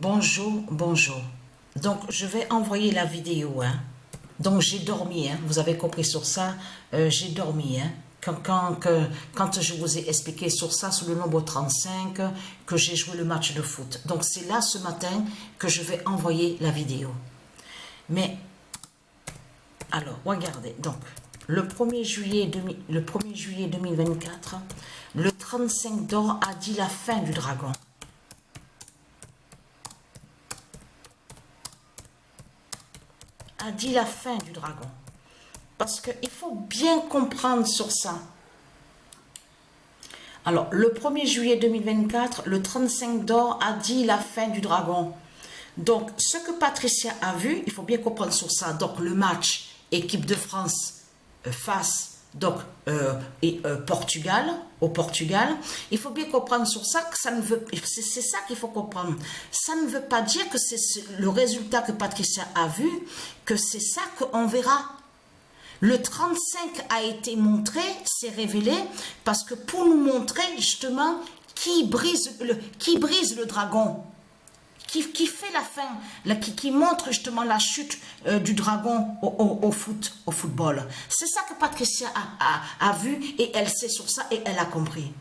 Bonjour, bonjour. Donc, je vais envoyer la vidéo. Hein. Donc, j'ai dormi. Hein. Vous avez compris sur ça. J'ai dormi. Hein. Quand je vous ai expliqué sur ça, sur le nombre 35, que j'ai joué le match de foot. Donc, c'est là, ce matin, que je vais envoyer la vidéo. Mais, alors, regardez. Donc, le 1er juillet 2024, le 35 d'or a dit la fin du dragon. A dit la fin du dragon. Parce qu'il faut bien comprendre sur ça. Alors, le 1er juillet 2024, le 35 d'or a dit la fin du dragon. Donc, ce que Patricia a vu, il faut bien comprendre sur ça. Donc, le match équipe de France face Portugal, au Portugal, il faut bien comprendre sur ça que ça ne veut, c'est ça qu'il faut comprendre. Ça ne veut pas dire que c'est le résultat que Patricia a vu, que c'est ça qu'on verra. Le 35 a été montré, c'est révélé, parce que pour nous montrer justement qui brise le dragon. Qui fait la fin, qui montre justement la chute du dragon au football. C'est ça que Patricia a vu et elle sait sur ça et elle a compris.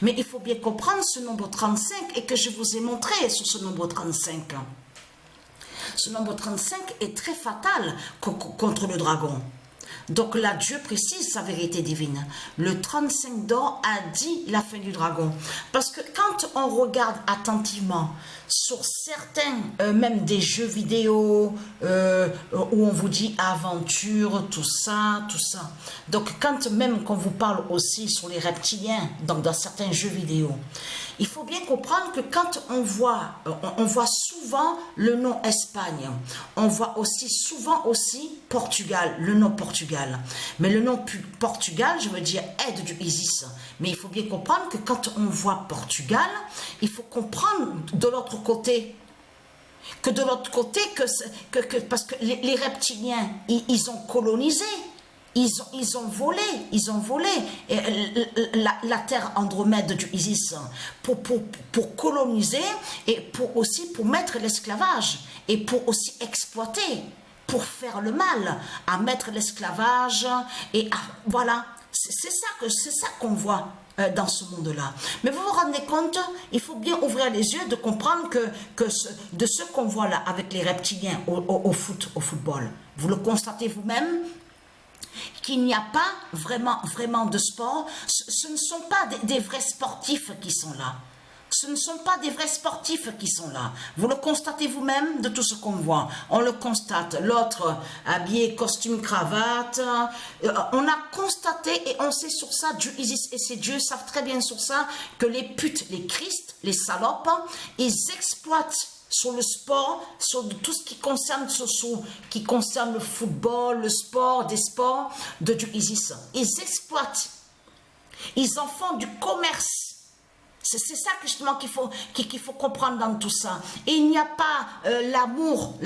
Mais il faut bien comprendre ce nombre 35 et que je vous ai montré sur ce nombre 35. Ce nombre 35 est très fatal contre le dragon. Donc là, Dieu précise sa vérité divine. Le 35 d'or a dit la fin du dragon. Parce que quand on regarde attentivement sur certains, même des jeux vidéo, où on vous dit aventure, tout ça. Donc quand même qu'on vous parle aussi sur les reptiliens, donc dans certains jeux vidéo, il faut bien comprendre que quand on voit souvent le nom Espagne, on voit aussi souvent Portugal, le nom Portugal. Mais le nom Portugal, je veux dire aide du Isis. Mais il faut bien comprendre que quand on voit Portugal, il faut comprendre de l'autre côté. Que de l'autre côté, parce que les reptiliens, ils ont colonisé. Ils ont volé la terre Andromède du Isis pour coloniser et pour mettre l'esclavage et pour aussi exploiter, pour faire le mal, à mettre l'esclavage et voilà, c'est ça qu'on voit dans ce monde-là. Mais vous vous rendez compte, il faut bien ouvrir les yeux de comprendre de ce qu'on voit là avec les reptiliens au football. Vous le constatez vous-même, qu'il n'y a pas vraiment de sport. Ce ne sont pas des vrais sportifs qui sont là. Ce ne sont pas des vrais sportifs qui sont là. Vous le constatez vous-même de tout ce qu'on voit. On le constate. L'autre habillé, costume, cravate. On a constaté et on sait sur ça, Dieu Isis et ses dieux savent très bien sur ça, que les putes, les Christ, les salopes, ils exploitent sur le sport, sur tout ce qui concerne le football, le sport, des sports de Dieu Isis. Ils exploitent. Ils en font du commerce. C'est ça justement qu'il faut comprendre dans tout ça. Et il n'y a pas l'amour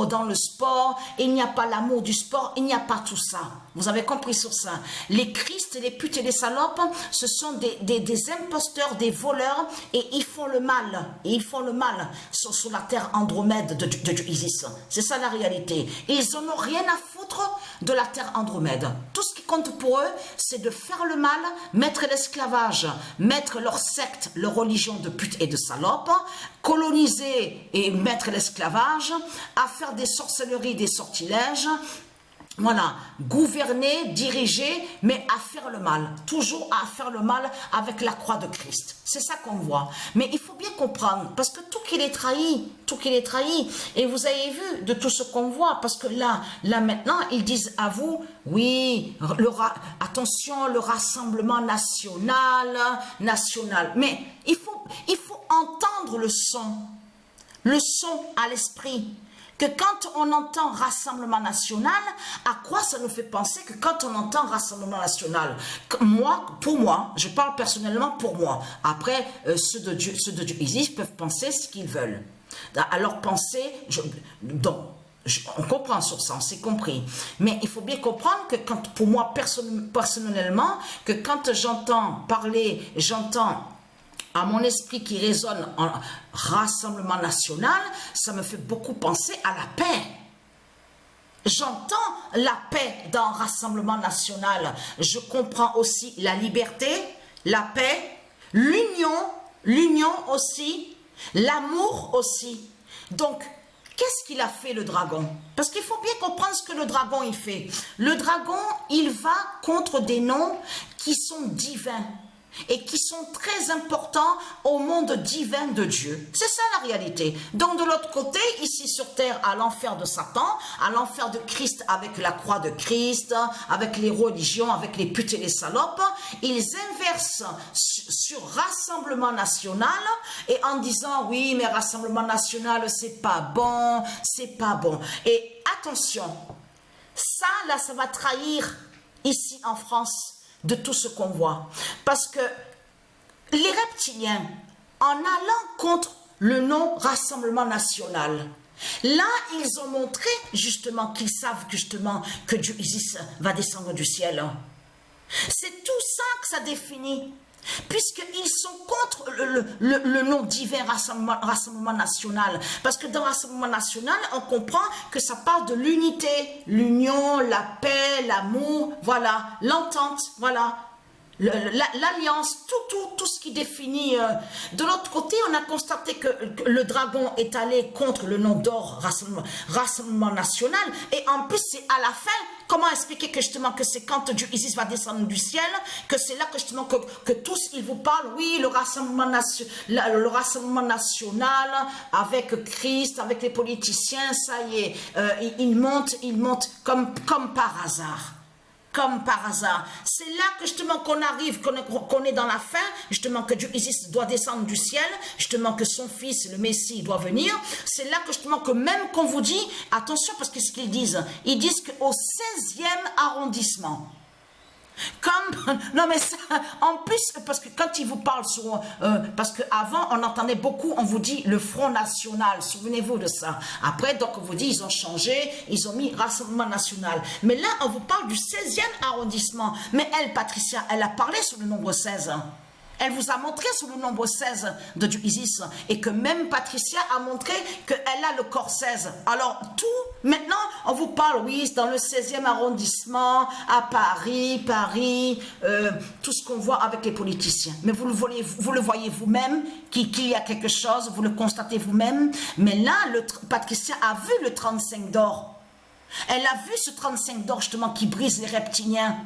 dans le sport, il n'y a pas l'amour du sport, il n'y a pas tout ça. Vous avez compris sur ça. Les Christ, les putes et les salopes, ce sont des imposteurs, des voleurs, et ils font le mal. Et ils font le mal sur la terre Andromède de Isis. C'est ça la réalité. Et ils n'en ont rien à foutre de la terre Andromède. Tout ce qui compte pour eux, c'est de faire le mal, mettre l'esclavage, mettre leur secte, leur religion de putes et de salopes, coloniser et mettre l'esclavage, à faire des sorcelleries, des sortilèges. Voilà, gouverner, diriger, mais à faire le mal. Toujours à faire le mal avec la croix de Christ. C'est ça qu'on voit. Mais il faut bien comprendre, parce que tout qu'il est trahi. Et vous avez vu de tout ce qu'on voit, parce que là maintenant, ils disent à vous, oui, attention, le rassemblement national. Mais il faut entendre le son à l'esprit. Que quand on entend Rassemblement National, à quoi ça nous fait penser que quand on entend Rassemblement National, pour moi, je parle personnellement pour moi, après ceux de Dieu Isis peuvent penser ce qu'ils veulent. Alors penser, on comprend sur ça, on s'est compris. Mais il faut bien comprendre que pour moi personnellement, que quand j'entends parler, j'entends à mon esprit qui résonne en Rassemblement national, ça me fait beaucoup penser à la paix. J'entends la paix dans Rassemblement national. Je comprends aussi la liberté, la paix, l'union aussi, l'amour aussi. Donc, qu'est-ce qu'il a fait le dragon? Parce qu'il faut bien comprendre ce que le dragon il fait. Le dragon, il va contre des noms qui sont divins et qui sont très importants au monde divin de Dieu. C'est ça la réalité. Donc de l'autre côté, ici sur terre, à l'enfer de Satan, à l'enfer de Christ avec la croix de Christ, avec les religions, avec les putes et les salopes, ils inversent sur Rassemblement national et en disant oui mais Rassemblement national c'est pas bon, c'est pas bon. Et attention, ça là ça va trahir ici en France de tout ce qu'on voit. Parce que les reptiliens, en allant contre le non-Rassemblement national, là, ils ont montré justement qu'ils savent justement que Dieu Isis va descendre du ciel. C'est tout ça que ça définit. Puisqu'ils sont contre le nom divin Rassemblement national. Parce que dans Rassemblement national, on comprend que ça parle de l'unité, l'union, la paix, l'amour, voilà, l'entente, voilà, l'alliance, tout ce qui définit. De l'autre côté, on a constaté que le dragon est allé contre le nom d'or Rassemblement national. Et en plus, c'est à la fin. Comment expliquer que justement que c'est quand Dieu Isis va descendre du ciel, que c'est là que justement que tous ils vous parlent, oui, le rassemblement national avec Christ, avec les politiciens, ça y est, il monte comme par hasard. Comme par hasard. C'est là que justement qu'on arrive, qu'on est dans la fin, justement que Dieu Isis doit descendre du ciel, justement que son fils, le Messie, doit venir. C'est là que justement que même qu'on vous dit, attention parce que ce qu'ils disent qu'au 16e arrondissement, comme, non mais ça, en plus, parce que quand ils vous parlent sur, parce qu'avant on entendait beaucoup, on vous dit le Front National, souvenez-vous de ça. Après, donc on vous dit, ils ont changé, ils ont mis Rassemblement National. Mais là, on vous parle du 16e arrondissement. Mais elle, Patricia, elle a parlé sur le nombre 16. Elle vous a montré sous le nombre 16 de Dieu Isis et que même Patricia a montré qu'elle a le corps 16. Alors tout, maintenant, on vous parle, oui, dans le 16e arrondissement, à Paris, tout ce qu'on voit avec les politiciens. Mais vous le voyez vous-même, qu'il y a quelque chose, vous le constatez vous-même. Mais là, Patricia a vu le 35 d'or. Elle a vu ce 35 d'or justement qui brise les reptiliens.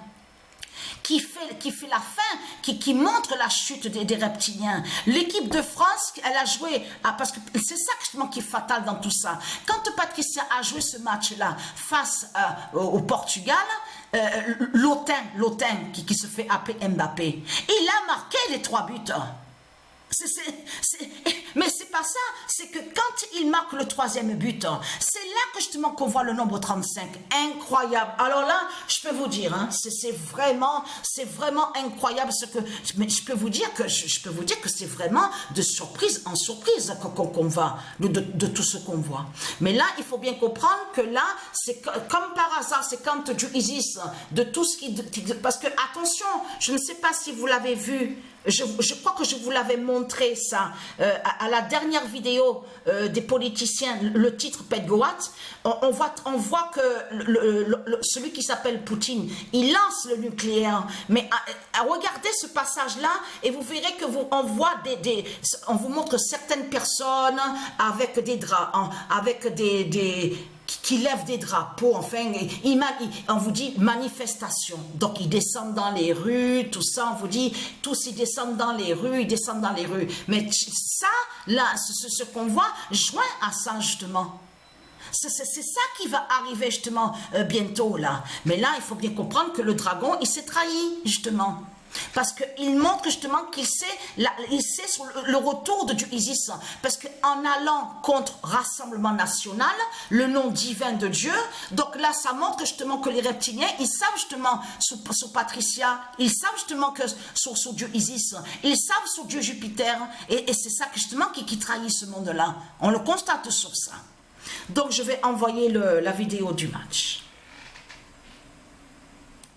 Qui fait la fin, qui montre la chute des reptiliens. L'équipe de France, elle a joué, parce que c'est ça justement qui est fatal dans tout ça. Quand Patricia a joué ce match-là face au Portugal, l'Autain qui se fait appeler Mbappé, il a marqué les 3 buts. Mais c'est pas ça, c'est que quand il marque le 3e but, c'est là que justement qu'on voit le nombre 35, incroyable. Alors là, je peux vous dire, hein, c'est vraiment incroyable ce que, mais je peux vous dire que c'est vraiment de surprise en surprise qu'on va de tout ce qu'on voit. Mais là, il faut bien comprendre que là, c'est comme par hasard, c'est quand Dieu Isis de tout ce qui, parce que attention, je ne sais pas si vous l'avez vu. Je crois que je vous l'avais montré ça à la dernière vidéo des politiciens, le titre Pedgoat, on voit que celui qui s'appelle Poutine, il lance le nucléaire. Mais regardez ce passage-là et vous verrez que on vous montre certaines personnes avec des draps, avec qui lèvent des drapeaux, enfin, on vous dit manifestation. Donc, ils descendent dans les rues, tout ça, on vous dit, tous ils descendent dans les rues, Mais ça, là, ce qu'on voit, joint à ça, justement. C'est ça qui va arriver, justement, bientôt, là. Mais là, il faut bien comprendre que le dragon, il s'est trahi, justement. Parce qu'il montre justement qu'il sait sur le retour de Dieu Isis. Parce qu'en allant contre Rassemblement national, le nom divin de Dieu, donc là ça montre justement que les reptiliens, ils savent justement sur Patricia, ils savent justement que sur Dieu Isis, ils savent sur Dieu Jupiter, et c'est ça justement qui trahit ce monde-là. On le constate sur ça. Donc je vais envoyer la vidéo du match.